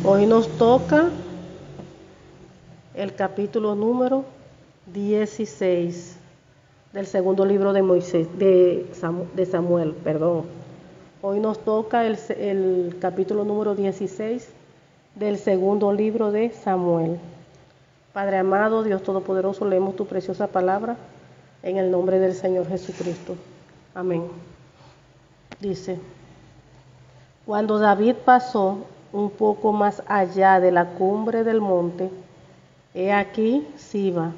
Hoy nos toca el capítulo número 16 del segundo libro de Samuel. Hoy nos toca el capítulo número 16 del segundo libro de Samuel. Padre amado, Dios Todopoderoso, leemos tu preciosa palabra en el nombre del Señor Jesucristo. Amén. Dice: cuando David pasó un poco más allá de la cumbre del monte, he aquí Siba,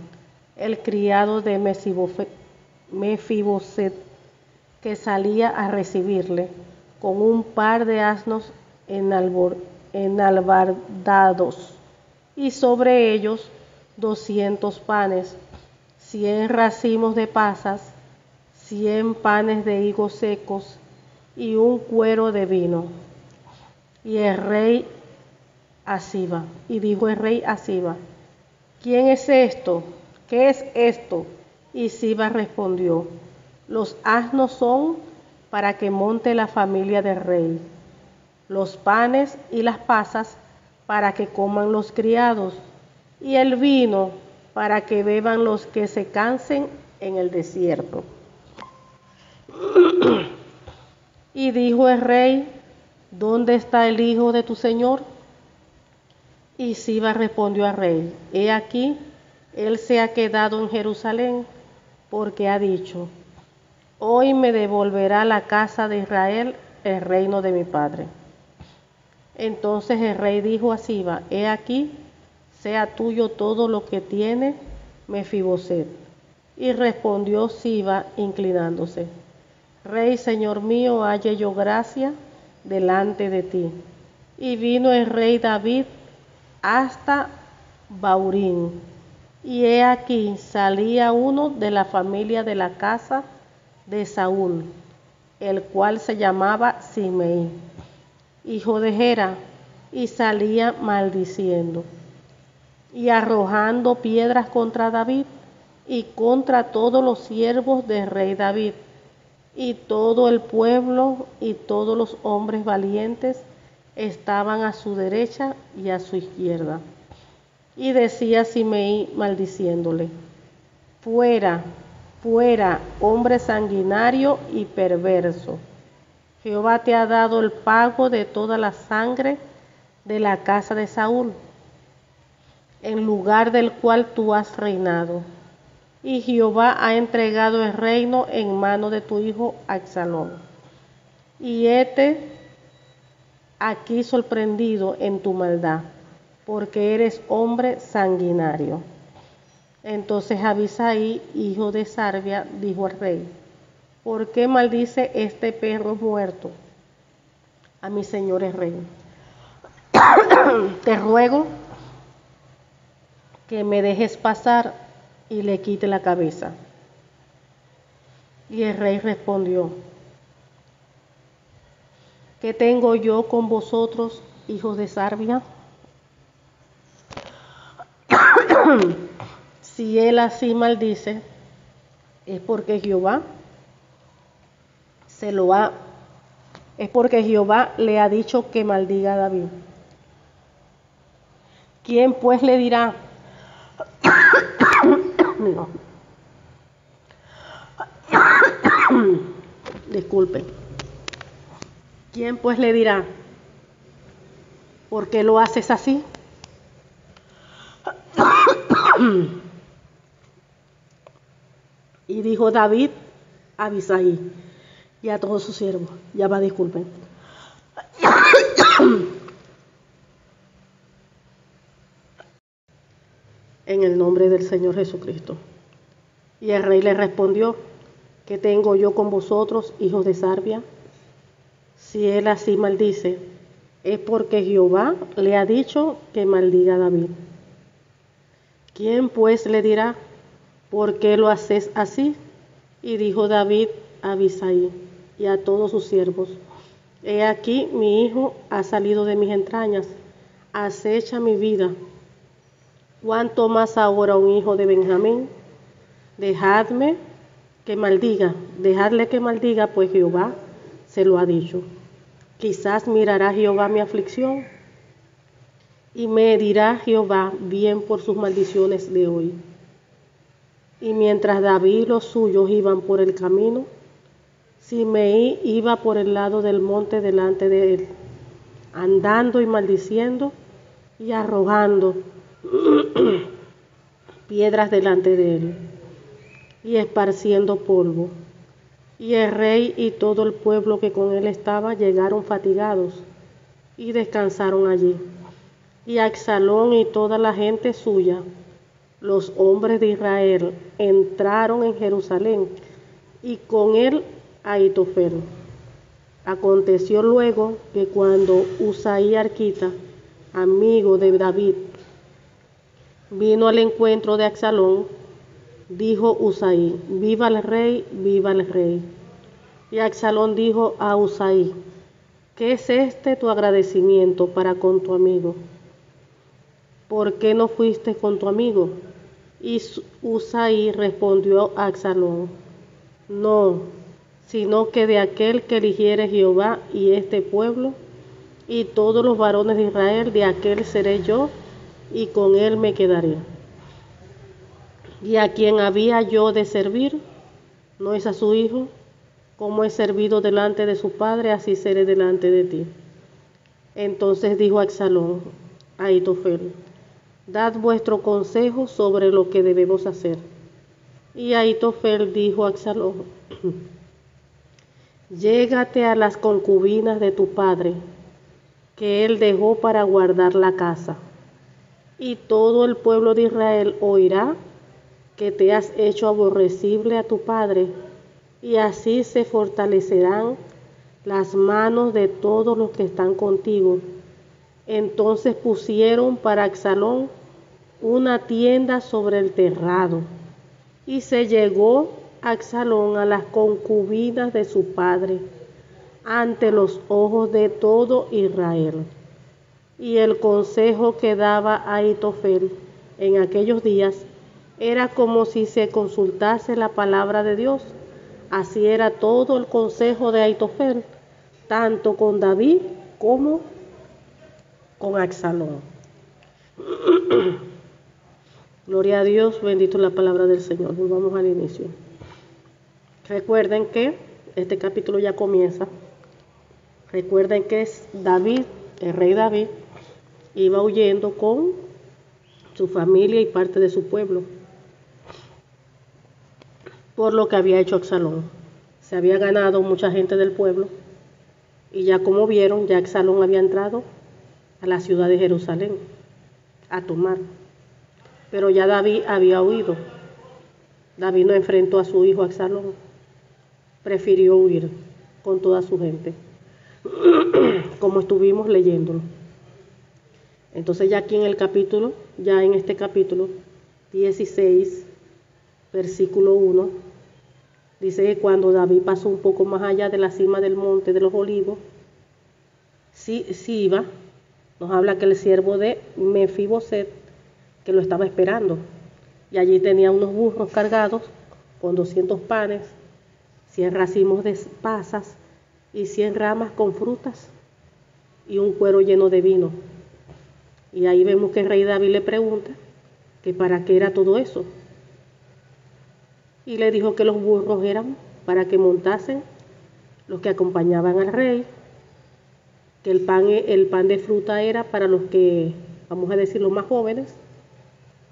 el criado de Mefiboset, que salía a recibirle con un par de asnos enalbardados, y sobre ellos 200 panes, 100 racimos de pasas, 100 panes de higos secos y un cuero de vino. Y dijo el rey a Siba: ¿quién es esto? ¿Qué es esto? Y Siba respondió: los asnos son para que monte la familia del rey, los panes y las pasas para que coman los criados, y el vino para que beban los que se cansen en el desierto. Y dijo el rey: ¿dónde está el hijo de tu señor? Y Siba respondió al rey: he aquí, él se ha quedado en Jerusalén, porque ha dicho: hoy me devolverá la casa de Israel el reino de mi padre. Entonces el rey dijo a Siba: he aquí, sea tuyo todo lo que tiene Mefiboset. Y respondió Siba inclinándose: Rey, señor mío, halle yo gracia delante de ti. Y vino el rey David hasta Baurín, y he aquí salía uno de la familia de la casa de Saúl, el cual se llamaba Simei, hijo de Gera, y salía maldiciendo y arrojando piedras contra David y contra todos los siervos del rey David. Y todo el pueblo y todos los hombres valientes estaban a su derecha y a su izquierda. Y decía Simei maldiciéndole: fuera, fuera, hombre sanguinario y perverso. Jehová te ha dado el pago de toda la sangre de la casa de Saúl, en lugar del cual tú has reinado. Y Jehová ha entregado el reino en mano de tu hijo Absalón. Y hete aquí sorprendido en tu maldad, porque eres hombre sanguinario. Entonces Abisai, hijo de Sarbia, dijo al rey: ¿por qué maldice este perro muerto a mi señor el rey? Te ruego que me dejes pasar y le quite la cabeza. Y el rey respondió: ¿qué tengo yo con vosotros, hijos de Sarbia? Si él así maldice, es porque Jehová le ha dicho que maldiga a David. ¿Quién pues le dirá? No. Disculpen. ¿Quién pues le dirá? ¿Por qué lo haces así? Y dijo David a Abisai y a todos sus siervos: disculpen. En el nombre del Señor Jesucristo. Y el rey le respondió: ¿qué tengo yo con vosotros, hijos de Sarbia? Si él así maldice, es porque Jehová le ha dicho que maldiga a David. ¿Quién pues le dirá? ¿Por qué lo haces así? Y dijo David a Abisai y a todos sus siervos: he aquí, mi hijo ha salido de mis entrañas, acecha mi vida. ¿Cuánto más ahora un hijo de Benjamín? Dejadle que maldiga, pues Jehová se lo ha dicho. Quizás mirará Jehová mi aflicción y me dirá Jehová bien por sus maldiciones de hoy. Y mientras David y los suyos iban por el camino, Simei iba por el lado del monte delante de él, andando y maldiciendo y arrojando piedras delante de él y esparciendo polvo. Y el rey y todo el pueblo que con él estaba llegaron fatigados y descansaron allí. Y Absalón y toda la gente suya, los hombres de Israel, entraron en Jerusalén, y con él Ahitofel. Aconteció luego que cuando Usaí Arquita, amigo de David, vino al encuentro de Absalón, dijo Usaí: viva el rey, viva el rey. Y Absalón dijo a Usaí: ¿qué es este tu agradecimiento para con tu amigo? ¿Por qué no fuiste con tu amigo? Y Usaí respondió a Absalón: no, sino que de aquel que eligiere Jehová y este pueblo y todos los varones de Israel, de aquel seré yo, y con él me quedaré. Y a quien había yo de servir, no es a su hijo. Como he servido delante de su padre, así seré delante de ti. Entonces dijo Absalón a Ahitofel: dad vuestro consejo sobre lo que debemos hacer. Y Ahitofel dijo a Absalón: llégate a las concubinas de tu padre, que él dejó para guardar la casa, y todo el pueblo de Israel oirá que te has hecho aborrecible a tu padre, y así se fortalecerán las manos de todos los que están contigo. Entonces pusieron para Absalón una tienda sobre el terrado, y se llegó Absalón a las concubinas de su padre, ante los ojos de todo Israel. Y el consejo que daba Ahitofel en aquellos días era como si se consultase la palabra de Dios. Así era todo el consejo de Ahitofel, tanto con David como con Absalón. Gloria a Dios, bendito la palabra del Señor. Volvamos al inicio. Recuerden que este capítulo ya comienza. Recuerden que es David, el rey David, iba huyendo con su familia y parte de su pueblo por lo que había hecho Absalón. Se había ganado mucha gente del pueblo, y ya como vieron, ya Absalón había entrado a la ciudad de Jerusalén a tomar. Pero ya David había huido. David no enfrentó a su hijo Absalón, prefirió huir con toda su gente, como estuvimos leyéndolo. Entonces ya aquí en el capítulo, ya en este capítulo 16, versículo 1, dice que cuando David pasó un poco más allá de la cima del monte de los olivos, Siba nos habla que el siervo de Mefiboset, que lo estaba esperando, y allí tenía unos burros cargados con 200 panes, 100 racimos de pasas y 100 ramas con frutas y un cuero lleno de vino. Y ahí vemos que el rey David le pregunta que para qué era todo eso. Y le dijo que los burros eran para que montasen los que acompañaban al rey, que el pan de fruta era para los que, vamos a decir, los más jóvenes,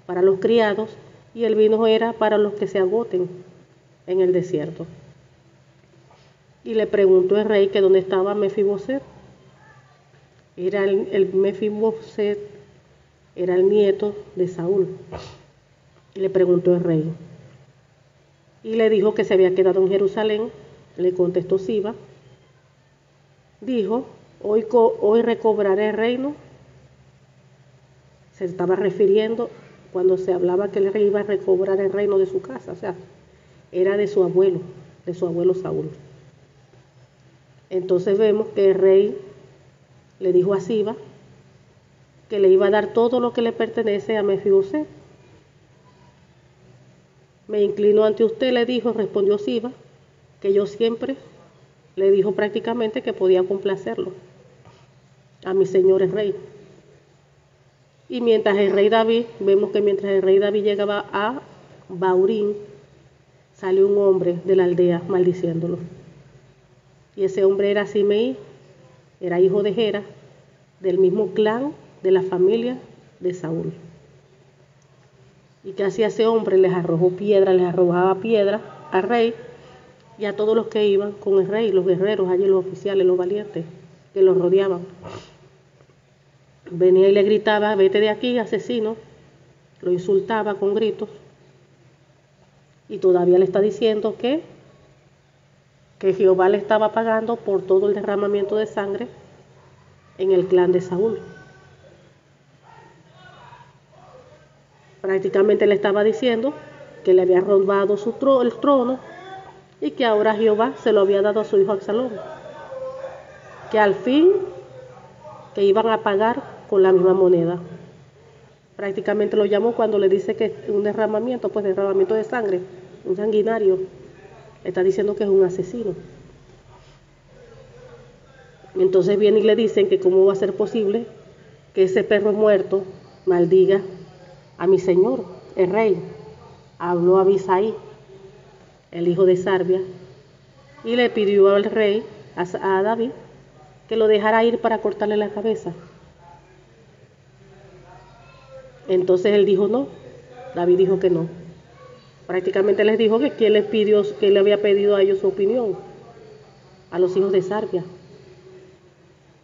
para los criados, y el vino era para los que se agoten en el desierto. Y le preguntó el rey que dónde estaba Mefiboset. Era el Mefiboset, era el nieto de Saúl. Y le preguntó el rey. Y le dijo que se había quedado en Jerusalén. Le contestó Siba. Dijo: hoy recobraré el reino. Se estaba refiriendo cuando se hablaba que el rey iba a recobrar el reino de su casa. O sea, era de su abuelo Saúl. Entonces vemos que el rey le dijo a Siba que le iba a dar todo lo que le pertenece a Mefiboset. Me inclino ante usted, le dijo, respondió Siba, que yo siempre le dijo prácticamente que podía complacerlo a mi señor el rey. Y mientras el rey David, vemos que mientras el rey David llegaba a Baurín, salió un hombre de la aldea maldiciéndolo. Y ese hombre era Simei, era hijo de Gera, del mismo clan de la familia de Saúl. ¿Y qué hacía ese hombre? Les arrojaba piedra al rey y a todos los que iban con el rey, los guerreros, allí los oficiales, los valientes, que los rodeaban. Venía y le gritaba: vete de aquí, asesino. Lo insultaba con gritos. Y todavía le está diciendo que Jehová le estaba pagando por todo el derramamiento de sangre en el clan de Saúl. Prácticamente le estaba diciendo que le había robado el trono y que ahora Jehová se lo había dado a su hijo Absalón. Que al fin que iban a pagar con la misma moneda. Prácticamente lo llamó cuando le dice que es un derramamiento de sangre, un sanguinario. Está diciendo que es un asesino. Entonces viene y le dicen que cómo va a ser posible que ese perro muerto maldiga a mi señor, el rey. Habló a Abisai, el hijo de Sarbia, y le pidió al rey, a David, que lo dejara ir para cortarle la cabeza. Entonces él dijo no. David dijo que no. Prácticamente les dijo que quién les pidió, que le había pedido a ellos su opinión, a los hijos de Sarbia.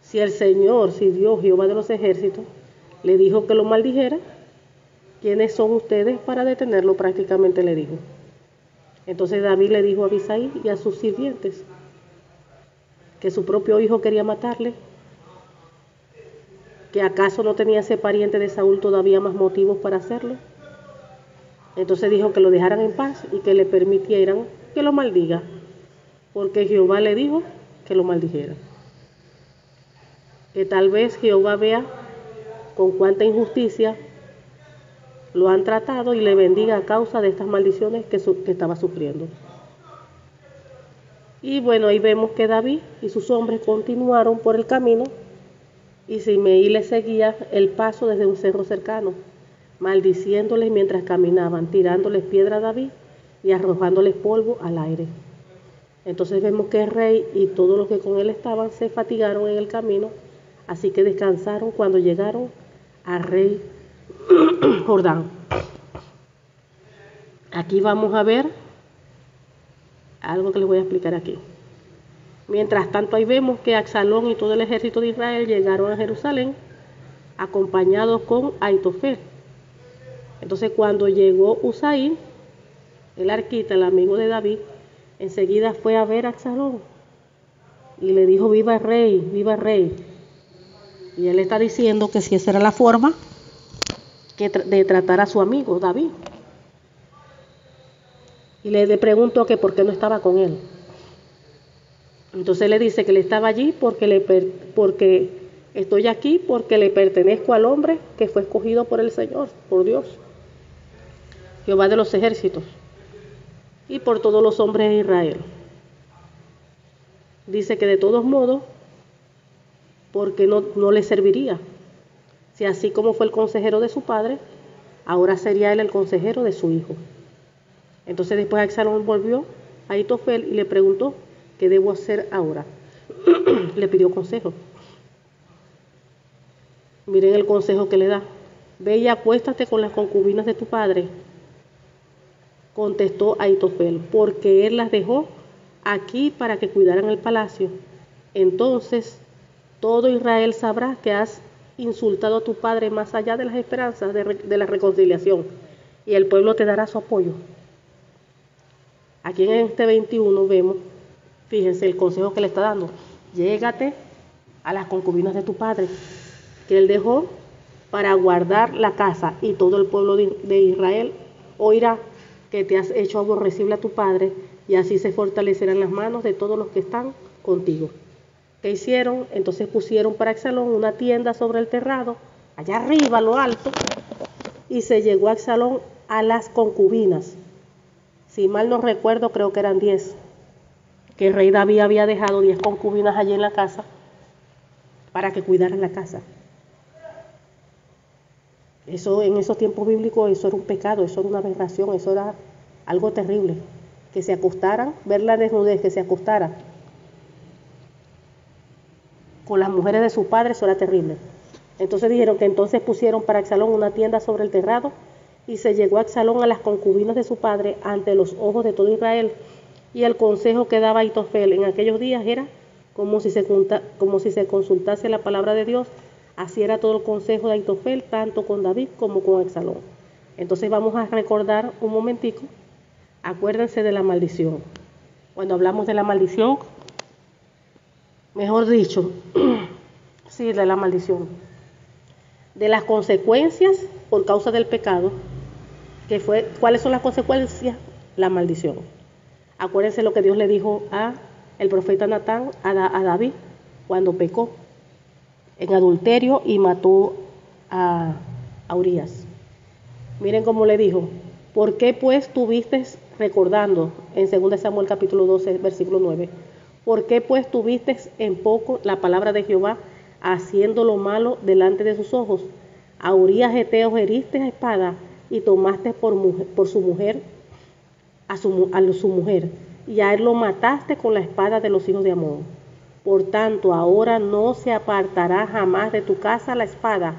Si el Señor, si Dios, Jehová de los ejércitos, le dijo que lo maldijera, ¿quiénes son ustedes para detenerlo? Prácticamente le dijo. Entonces David le dijo a Abisai y a sus sirvientes que su propio hijo quería matarle, que acaso no tenía ese pariente de Saúl todavía más motivos para hacerlo. Entonces dijo que lo dejaran en paz y que le permitieran que lo maldiga, porque Jehová le dijo que lo maldijera. Que tal vez Jehová vea con cuánta injusticia lo han tratado y le bendiga a causa de estas maldiciones que estaba sufriendo. Y bueno, ahí vemos que David y sus hombres continuaron por el camino y Simei le seguía el paso desde un cerro cercano, maldiciéndoles mientras caminaban, tirándoles piedra a David y arrojándoles polvo al aire. Entonces vemos que el rey y todos los que con él estaban se fatigaron en el camino, así que descansaron cuando llegaron al rey Jordán. Aquí vamos a ver algo que les voy a explicar aquí. Mientras tanto, ahí vemos que Absalón y todo el ejército de Israel llegaron a Jerusalén acompañados con Aitofel. Entonces, cuando llegó Usai, el arquita, el amigo de David, enseguida fue a ver a Absalón y le dijo: viva el rey, viva el rey. Y él está diciendo que si esa era la forma de tratar a su amigo David. Y le preguntó que por qué no estaba con él. Entonces le dice que él estaba allí porque estoy aquí porque le pertenezco al hombre que fue escogido por el Señor, por Dios, Jehová de los ejércitos, y por todos los hombres de Israel. Dice que de todos modos, porque no le serviría. Si así como fue el consejero de su padre, ahora sería él el consejero de su hijo. Entonces después Absalón volvió a Aitofel y le preguntó: ¿qué debo hacer ahora? Le pidió consejo. Miren el consejo que le da: ve y acuéstate con las concubinas de tu padre. Contestó Aitofel: porque él las dejó aquí para que cuidaran el palacio. Entonces todo Israel sabrá que has insultado a tu padre más allá de las esperanzas de la reconciliación, y el pueblo te dará su apoyo. Aquí en este 21 vemos, fíjense el consejo que le está dando: llégate a las concubinas de tu padre, que él dejó para guardar la casa, y todo el pueblo de Israel oirá que te has hecho aborrecible a tu padre, y así se fortalecerán las manos de todos los que están contigo. ¿Qué hicieron? Entonces pusieron para Absalón una tienda sobre el terrado, allá arriba, a lo alto, y se llegó a Absalón a las concubinas. Si mal no recuerdo, creo que eran 10, que el rey David había dejado 10 concubinas allí en la casa para que cuidaran la casa. Eso en esos tiempos bíblicos, eso era un pecado, eso era una aberración, eso era algo terrible. Que se acostaran, ver la desnudez, que se acostara con las mujeres de su padre, eso era terrible. Entonces dijeron que entonces pusieron para Absalón una tienda sobre el terrado, y se llegó Absalón a las concubinas de su padre ante los ojos de todo Israel. Y el consejo que daba Ahitofel en aquellos días era como si se consultase la palabra de Dios. Así era todo el consejo de Ahitofel, tanto con David como con Absalón. Entonces vamos a recordar un momentico. Acuérdense de la maldición. Cuando hablamos de la maldición, mejor dicho, sí, de la maldición, de las consecuencias por causa del pecado, ¿cuáles son las consecuencias? La maldición. Acuérdense lo que Dios le dijo a el profeta Natán, a David, cuando pecó en adulterio y mató a Urías. Miren cómo le dijo: ¿por qué pues tuviste, recordando en 2 Samuel capítulo 12, versículo 9, ¿por qué pues tuviste en poco la palabra de Jehová, haciendo lo malo delante de sus ojos? A Urías Heteo heriste a espada y tomaste por su mujer, a su mujer, y a él lo mataste con la espada de los hijos de Amón. Por tanto, ahora no se apartará jamás de tu casa la espada,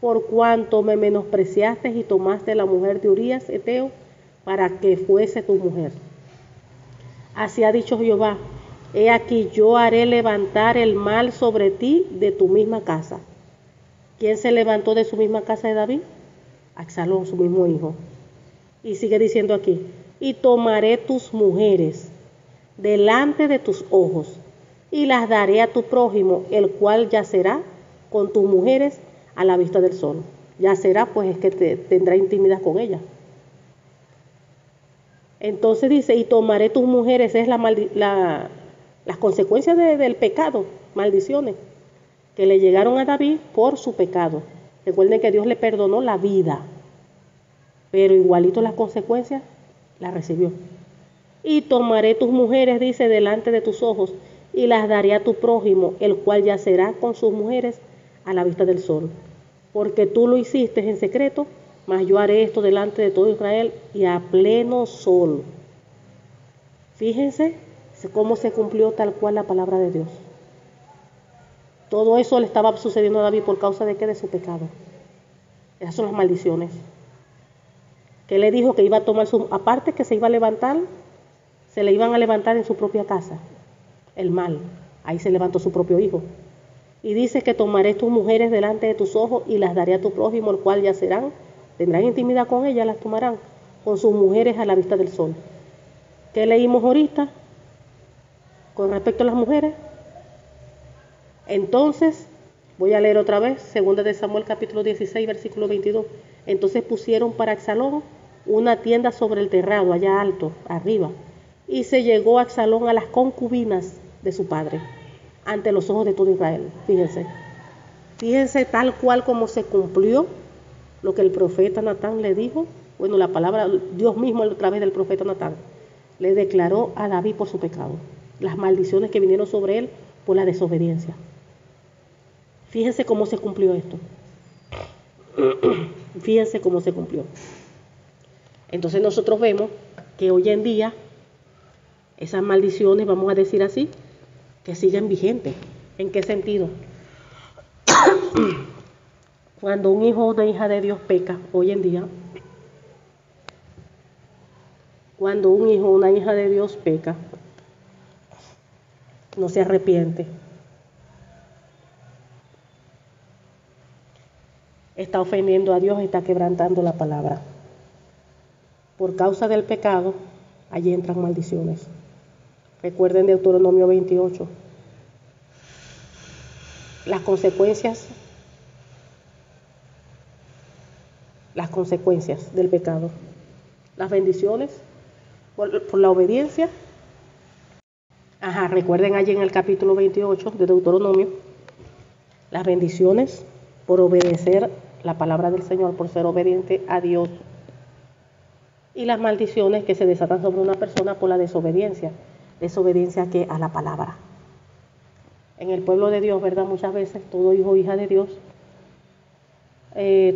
por cuanto me menospreciaste y tomaste la mujer de Urías Heteo para que fuese tu mujer. Así ha dicho Jehová: he aquí yo haré levantar el mal sobre ti de tu misma casa. ¿Quién se levantó de su misma casa de David? Absalón, su mismo hijo. Y sigue diciendo aquí: y tomaré tus mujeres delante de tus ojos, y las daré a tu prójimo, el cual yacerá con tus mujeres a la vista del sol. Yacerá, pues es que tendrá intimidad con ella. Entonces dice: y tomaré tus mujeres, es las consecuencias del pecado, maldiciones, que le llegaron a David por su pecado. Recuerden que Dios le perdonó la vida, pero igualito las consecuencias las recibió. Y tomaré tus mujeres, dice, delante de tus ojos, y las daré a tu prójimo, el cual yacerá con sus mujeres a la vista del sol. Porque tú lo hiciste en secreto, mas yo haré esto delante de todo Israel y a pleno sol. Fíjense cómo se cumplió tal cual la palabra de Dios. Todo eso le estaba sucediendo a David por causa de qué, de su pecado. Esas son las maldiciones. Que le dijo que iba a tomar aparte que se iba a levantar, se le iban a levantar en su propia casa el mal. Ahí se levantó su propio hijo. Y dice que tomaré tus mujeres delante de tus ojos y las daré a tu prójimo, el cual yacerán, tendrán intimidad con ellas, las tomarán con sus mujeres a la vista del sol. ¿Qué leímos ahorita con respecto a las mujeres? Entonces, voy a leer otra vez, 2 Samuel capítulo 16, versículo 22. Entonces pusieron para Absalón una tienda sobre el terrado, allá alto, arriba, y se llegó Absalón a las concubinas de su padre, ante los ojos de todo Israel. Fíjense tal cual como se cumplió lo que el profeta Natán le dijo. Bueno, la palabra, Dios mismo a través del profeta Natán le declaró a David por su pecado, las maldiciones que vinieron sobre él por la desobediencia. Fíjense cómo se cumplió esto. Fíjense cómo se cumplió. Entonces nosotros vemos que hoy en día esas maldiciones, vamos a decir así, que siguen vigentes. ¿En qué sentido? Cuando un hijo o una hija de Dios peca, hoy en día, cuando un hijo o una hija de Dios peca, no se arrepiente, está ofendiendo a Dios, está quebrantando la palabra. Por causa del pecado, allí entran maldiciones. Recuerden Deuteronomio 28. Las consecuencias del pecado. Las bendiciones por la obediencia. Recuerden allí en el capítulo 28 de Deuteronomio, las bendiciones por obedecer la palabra del Señor, por ser obediente a Dios. Y las maldiciones que se desatan sobre una persona por la desobediencia. ¿Desobediencia que a la palabra? En el pueblo de Dios, ¿verdad? Muchas veces todo hijo o hija de Dios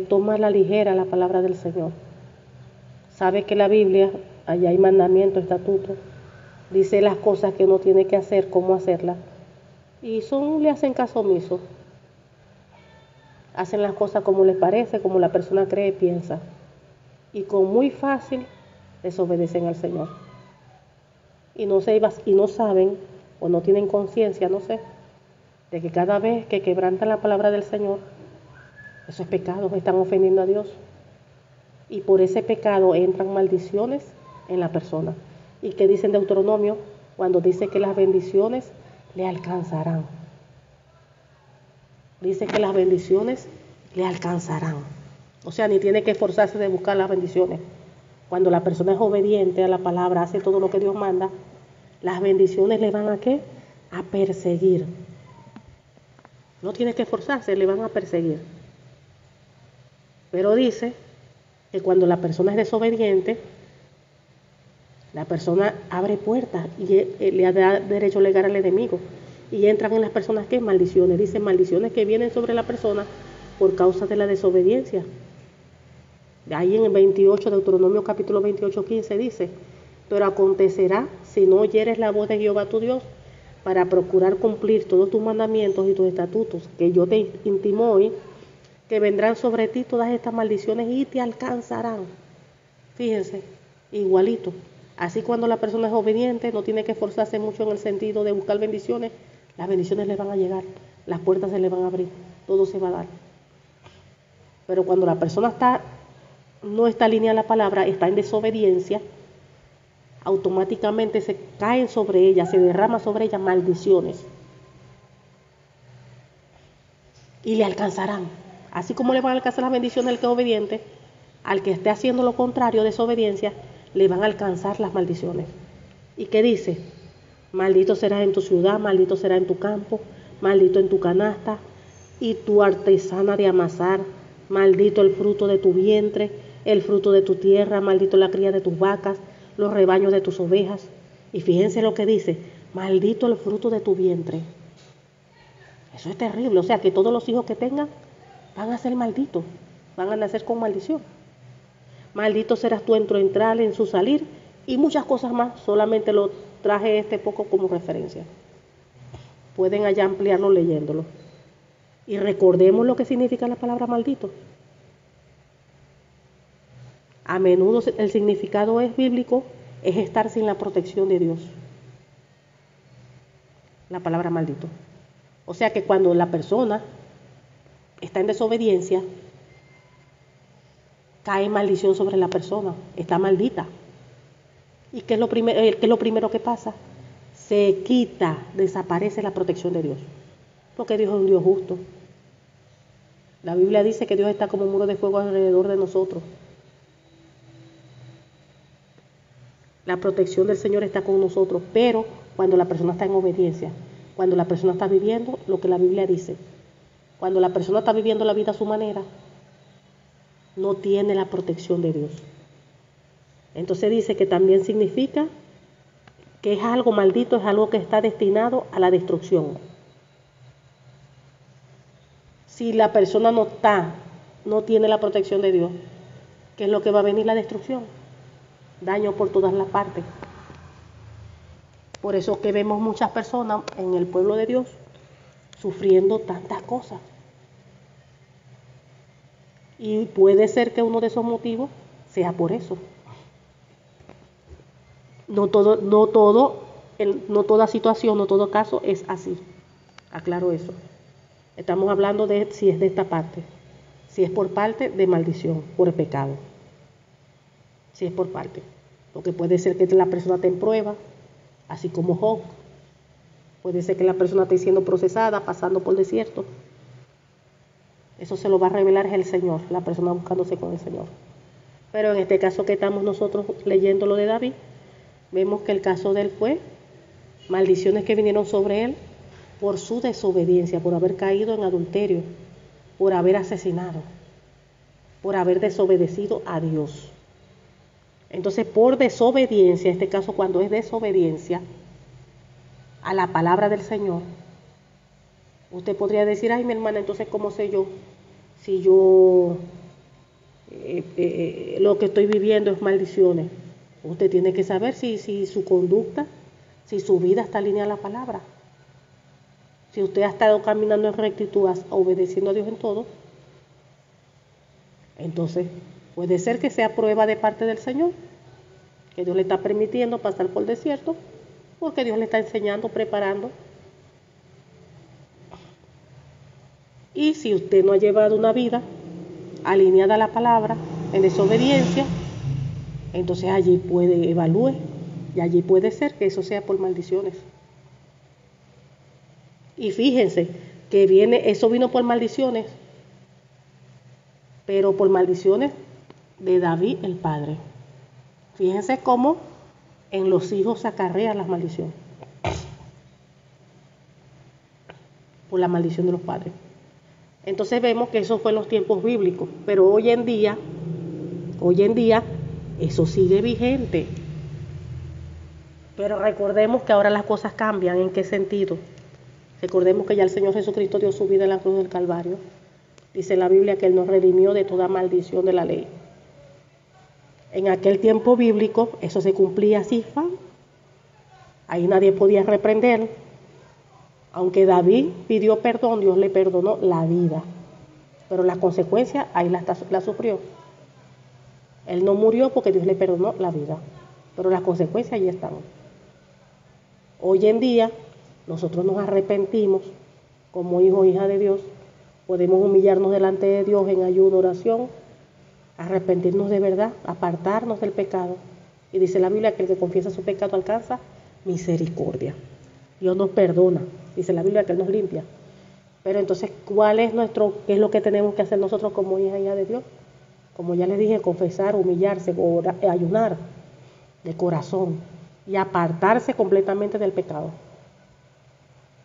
toma a la ligera la palabra del Señor. Sabe que la Biblia, allá hay mandamientos, estatutos, dice las cosas que uno tiene que hacer, cómo hacerlas, y le hacen caso omiso. Hacen las cosas como les parece, como la persona cree y piensa, y con muy fácil desobedecen al Señor. Y no saben o no tienen conciencia, no sé, de que cada vez que quebrantan la palabra del Señor, eso es pecado, están ofendiendo a Dios. Y por ese pecado entran maldiciones en la persona. ¿Y qué dice en Deuteronomio? Cuando dice que las bendiciones le alcanzarán. Dice que las bendiciones le alcanzarán. O sea, ni tiene que esforzarse de buscar las bendiciones. Cuando la persona es obediente a la palabra, hace todo lo que Dios manda, las bendiciones le van a ¿qué? A perseguir. No tiene que esforzarse, le van a perseguir. Pero dice que cuando la persona es desobediente, la persona abre puertas y le da derecho legal al enemigo. Y entran en las personas ¿qué? Maldiciones. Dice maldiciones que vienen sobre la persona por causa de la desobediencia. Ahí en el 28, Deuteronomio capítulo 28, 15 dice: pero acontecerá si no oyeres la voz de Jehová tu Dios para procurar cumplir todos tus mandamientos y tus estatutos que yo te intimo hoy, que vendrán sobre ti todas estas maldiciones y te alcanzarán. Fíjense, igualito. Así cuando la persona es obediente, no tiene que esforzarse mucho en el sentido de buscar bendiciones, las bendiciones le van a llegar, las puertas se le van a abrir, todo se va a dar. Pero cuando la persona no está alineada a la palabra, está en desobediencia, automáticamente se caen sobre ella, se derrama sobre ella maldiciones. Y le alcanzarán. Así como le van a alcanzar las bendiciones al que es obediente, al que esté haciendo lo contrario, desobediencia, le van a alcanzar las maldiciones. ¿Y qué dice? Maldito serás en tu ciudad, maldito será en tu campo, maldito en tu canasta y tu artesana de amasar, maldito el fruto de tu vientre, el fruto de tu tierra, maldito la cría de tus vacas, los rebaños de tus ovejas. Y fíjense lo que dice, maldito el fruto de tu vientre. Eso es terrible, o sea que todos los hijos que tengan van a ser malditos, van a nacer con maldición. Maldito serás tú en tu entrar, en su salir, y muchas cosas más. Solamente lo traje poco como referencia. Pueden allá ampliarlo leyéndolo. Y recordemos lo que significa la palabra maldito. A menudo el significado es bíblico, es estar sin la protección de Dios. La palabra maldito. O sea que cuando la persona está en desobediencia, cae maldición sobre la persona, está maldita. ¿Y qué es lo primero que pasa? Se quita, desaparece la protección de Dios. Porque Dios es un Dios justo. La Biblia dice que Dios está como un muro de fuego alrededor de nosotros. La protección del Señor está con nosotros, pero cuando la persona está en obediencia, cuando la persona está viviendo lo que la Biblia dice, cuando la persona está viviendo la vida a su manera, no tiene la protección de Dios. Entonces dice que también significa que es algo maldito, es algo que está destinado a la destrucción. Si la persona no tiene la protección de Dios, ¿qué es lo que va a venir? La destrucción. Daño por todas las partes. Por eso que vemos muchas personas en el pueblo de Dios sufriendo tantas cosas. Y puede ser que uno de esos motivos sea por eso. No toda situación, no todo caso es así. Aclaro eso. Estamos hablando de si es de esta parte. Si es por parte de maldición, por el pecado. Si es por parte. Porque puede ser que la persona esté en prueba, así como Job. Puede ser que la persona esté siendo procesada, pasando por desierto. Eso se lo va a revelar el Señor, la persona buscándose con el Señor. Pero en este caso que estamos nosotros leyendo lo de David, vemos que el caso de él fue maldiciones que vinieron sobre él por su desobediencia, por haber caído en adulterio, por haber asesinado, por haber desobedecido a Dios. Entonces, por desobediencia, en este caso cuando es desobediencia a la palabra del Señor, usted podría decir, ay, mi hermana, entonces, ¿cómo sé yo si yo lo que estoy viviendo es maldiciones. Usted tiene que saber si su conducta, si su vida está alineada a la palabra. Si usted ha estado caminando en rectitud, obedeciendo a Dios en todo, entonces puede ser que sea prueba de parte del Señor, que Dios le está permitiendo pasar por el desierto, porque Dios le está enseñando, preparando. Y si usted no ha llevado una vida alineada a la palabra, en desobediencia, entonces allí puede evalúe, y allí puede ser que eso sea por maldiciones. Y fíjense que eso vino por maldiciones, pero por maldiciones de David el padre. Fíjense cómo en los hijos se acarrean las maldiciones, por la maldición de los padres. Entonces vemos que eso fue en los tiempos bíblicos, pero hoy en día, eso sigue vigente. Pero recordemos que ahora las cosas cambian. ¿En qué sentido? Recordemos que ya el Señor Jesucristo dio su vida en la cruz del Calvario. Dice la Biblia que Él nos redimió de toda maldición de la ley. En aquel tiempo bíblico eso se cumplía así, ¿fan? Ahí nadie podía reprender. Aunque David pidió perdón, Dios le perdonó la vida. Pero las consecuencias ahí la sufrió. Él no murió porque Dios le perdonó la vida. Pero las consecuencias ahí están. Hoy en día nosotros nos arrepentimos como hijos e hijas de Dios. Podemos humillarnos delante de Dios en ayuno, oración, arrepentirnos de verdad, apartarnos del pecado. Y dice la Biblia que el que confiesa su pecado alcanza misericordia. Dios nos perdona. Dice la Biblia que Él nos limpia. Pero entonces, qué es lo que tenemos que hacer nosotros como hijas e hijas de Dios? Como ya les dije, confesar, humillarse, orar, ayunar de corazón y apartarse completamente del pecado.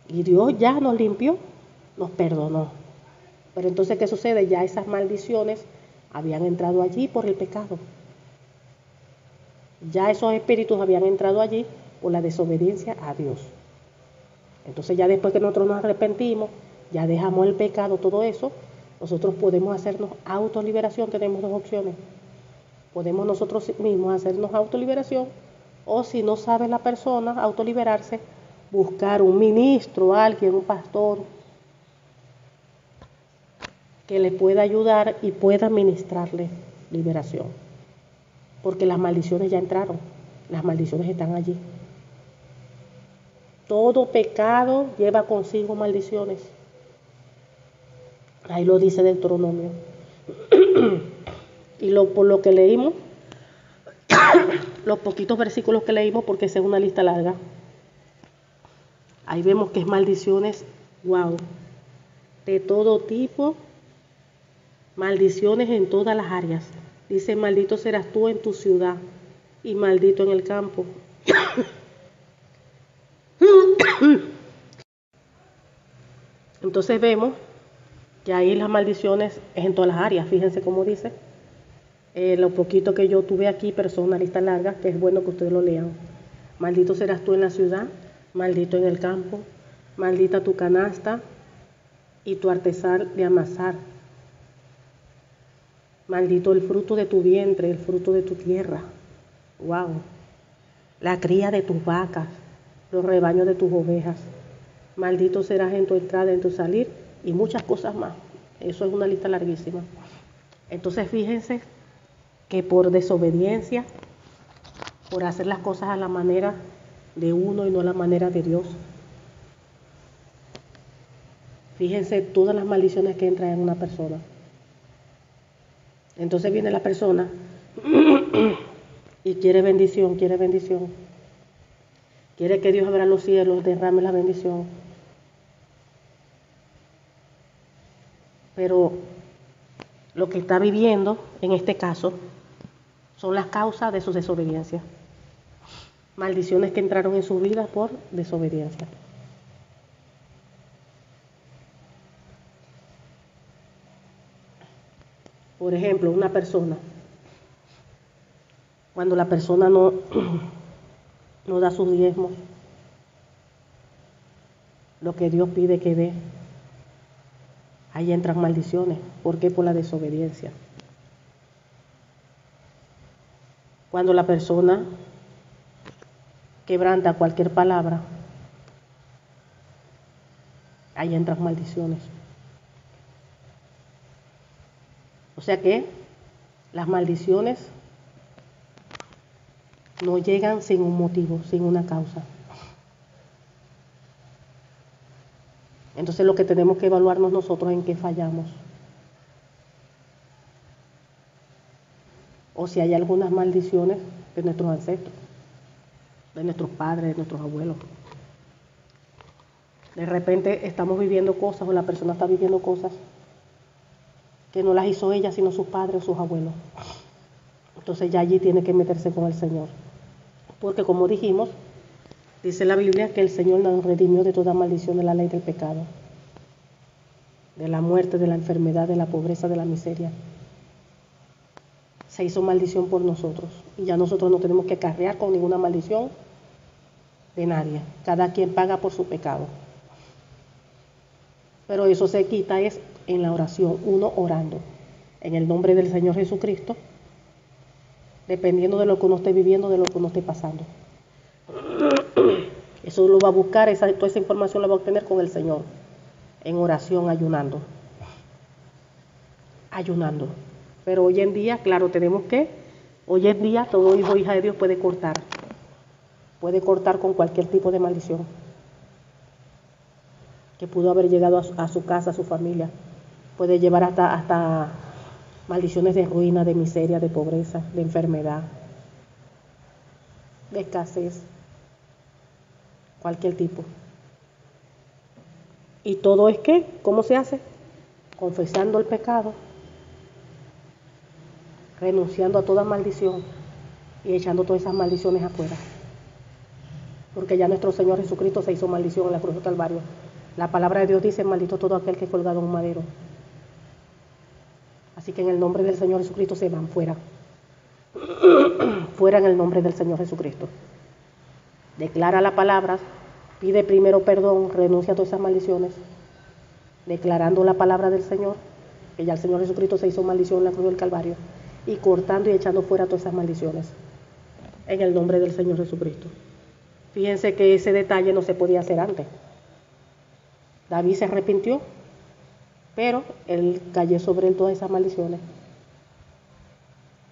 Y Dios ya nos limpió, nos perdonó. Pero entonces, ¿qué sucede? Ya esas maldiciones habían entrado allí por el pecado. Ya esos espíritus habían entrado allí por la desobediencia a Dios. Entonces ya después que nosotros nos arrepentimos, ya dejamos el pecado, todo eso, nosotros podemos hacernos autoliberación. Tenemos dos opciones. Podemos nosotros mismos hacernos autoliberación, o si no sabe la persona autoliberarse, buscar un ministro, alguien, un pastor, que le pueda ayudar y pueda ministrarle liberación. Porque las maldiciones ya entraron, las maldiciones están allí. Todo pecado lleva consigo maldiciones. Ahí lo dice Deuteronomio. Y por lo que leímos, los poquitos versículos que leímos, porque esa es una lista larga, ahí vemos que es maldiciones, wow, de todo tipo, maldiciones en todas las áreas. Dice, maldito serás tú en tu ciudad y maldito en el campo. Entonces vemos que ahí las maldiciones es en todas las áreas. Fíjense cómo dice. Lo poquito que yo tuve aquí, pero son una lista larga, que es bueno que ustedes lo lean. Maldito serás tú en la ciudad, maldito en el campo, maldita tu canasta y tu artesal de amasar. Maldito el fruto de tu vientre, el fruto de tu tierra. Wow. La cría de tus vacas, los rebaños de tus ovejas. Maldito serás en tu entrada, en tu salir, y muchas cosas más. Eso es una lista larguísima. Entonces fíjense que por desobediencia, por hacer las cosas a la manera de uno y no a la manera de Dios, fíjense todas las maldiciones que entran en una persona. Entonces viene la persona y quiere bendición, quiere que Dios abra los cielos, derrame la bendición. Pero lo que está viviendo, en este caso, son las causas de su desobediencia. Maldiciones que entraron en su vida por desobediencia. Por ejemplo, una persona, cuando la persona no da sus diezmos, lo que Dios pide que dé, Ahí entran maldiciones. ¿Por qué? Por la desobediencia. Cuando la persona quebranta cualquier palabra, ahí entran maldiciones. O sea que las maldiciones no llegan sin un motivo, sin una causa. Entonces lo que tenemos que evaluarnos nosotros en qué fallamos. O si hay algunas maldiciones de nuestros ancestros, de nuestros padres, de nuestros abuelos. De repente estamos viviendo cosas o la persona está viviendo cosas que no las hizo ella, sino sus padres o sus abuelos. Entonces ya allí tiene que meterse con el Señor. Porque como dijimos, dice la Biblia que el Señor nos redimió de toda maldición de la ley del pecado, de la muerte, de la enfermedad, de la pobreza, de la miseria. Se hizo maldición por nosotros y ya nosotros no tenemos que cargar con ninguna maldición de nadie. Cada quien paga por su pecado. Pero eso se quita es en la oración, uno orando en el nombre del Señor Jesucristo, dependiendo de lo que uno esté viviendo, de lo que uno esté pasando. Eso lo va a buscar, toda esa información la va a obtener con el Señor, en oración, ayunando. Pero hoy en día, claro, hoy en día todo hijo o hija de Dios puede cortar con cualquier tipo de maldición que pudo haber llegado a su casa, a su familia. Puede llevar hasta maldiciones de ruina, de miseria, de pobreza, de enfermedad, de escasez, cualquier tipo. Y todo es que, ¿cómo se hace? Confesando el pecado, renunciando a toda maldición y echando todas esas maldiciones afuera. Porque ya nuestro Señor Jesucristo se hizo maldición en la cruz del Calvario. La palabra de Dios dice, maldito todo aquel que es colgado en un madero. Así que en el nombre del Señor Jesucristo se van fuera. Fuera en el nombre del Señor Jesucristo. Declara la palabra, pide primero perdón, renuncia a todas esas maldiciones, declarando la palabra del Señor, que ya el Señor Jesucristo se hizo maldición en la cruz del Calvario, y cortando y echando fuera todas esas maldiciones, en el nombre del Señor Jesucristo. Fíjense que ese detalle no se podía hacer antes. David se arrepintió, pero él cayó sobre él todas esas maldiciones.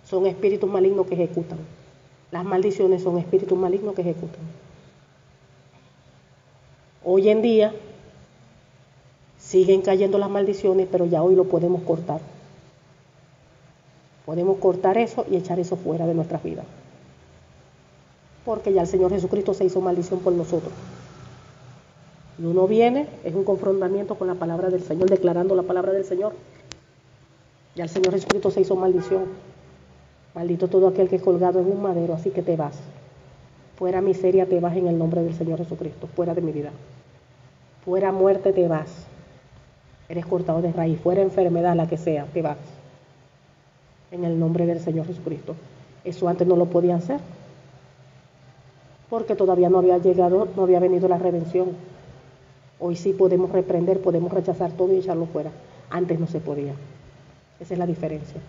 Son espíritus malignos que ejecutan. Las maldiciones son espíritus malignos que ejecutan. Hoy en día siguen cayendo las maldiciones, pero ya hoy lo podemos cortar. Podemos cortar eso y echar eso fuera de nuestras vidas. Porque ya el Señor Jesucristo se hizo maldición por nosotros. Y uno viene, es un confrontamiento con la palabra del Señor, declarando la palabra del Señor. Ya el Señor Jesucristo se hizo maldición. Maldito todo aquel que es colgado en un madero, así que te vas. Fuera miseria te vas en el nombre del Señor Jesucristo, fuera de mi vida. Fuera muerte te vas. Eres cortado de raíz, fuera enfermedad, la que sea, te vas. En el nombre del Señor Jesucristo. Eso antes no lo podía hacer. Porque todavía no había venido la redención. Hoy sí podemos reprender, podemos rechazar todo y echarlo fuera. Antes no se podía. Esa es la diferencia.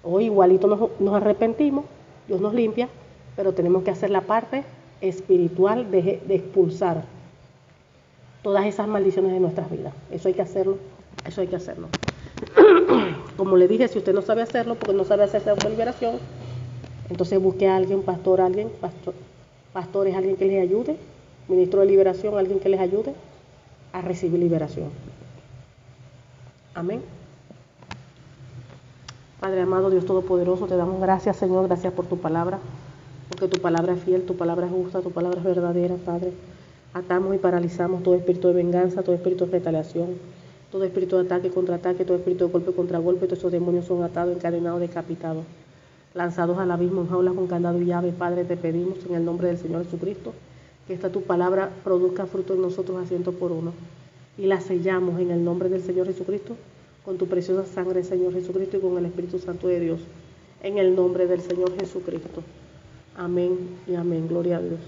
Hoy igualito nos arrepentimos, Dios nos limpia, pero tenemos que hacer la parte espiritual de expulsar todas esas maldiciones de nuestras vidas. Eso hay que hacerlo. Como le dije, si usted no sabe hacerlo, porque no sabe hacer esa liberación, entonces busque a alguien, pastores, alguien que les ayude, ministro de liberación, alguien que les ayude a recibir liberación. Amén. Padre amado, Dios Todopoderoso, te damos gracias, Señor, gracias por tu palabra, porque tu palabra es fiel, tu palabra es justa, tu palabra es verdadera, Padre. Atamos y paralizamos todo espíritu de venganza, todo espíritu de retaliación, todo espíritu de ataque, contraataque, todo espíritu de golpe contra golpe. Todos esos demonios son atados, encadenados, decapitados, lanzados al abismo en jaulas con candado y llave. Padre, te pedimos en el nombre del Señor Jesucristo que esta tu palabra produzca fruto en nosotros a 100%, y la sellamos en el nombre del Señor Jesucristo con tu preciosa sangre, Señor Jesucristo, y con el Espíritu Santo de Dios, en el nombre del Señor Jesucristo. Amén y amén. Gloria a Dios.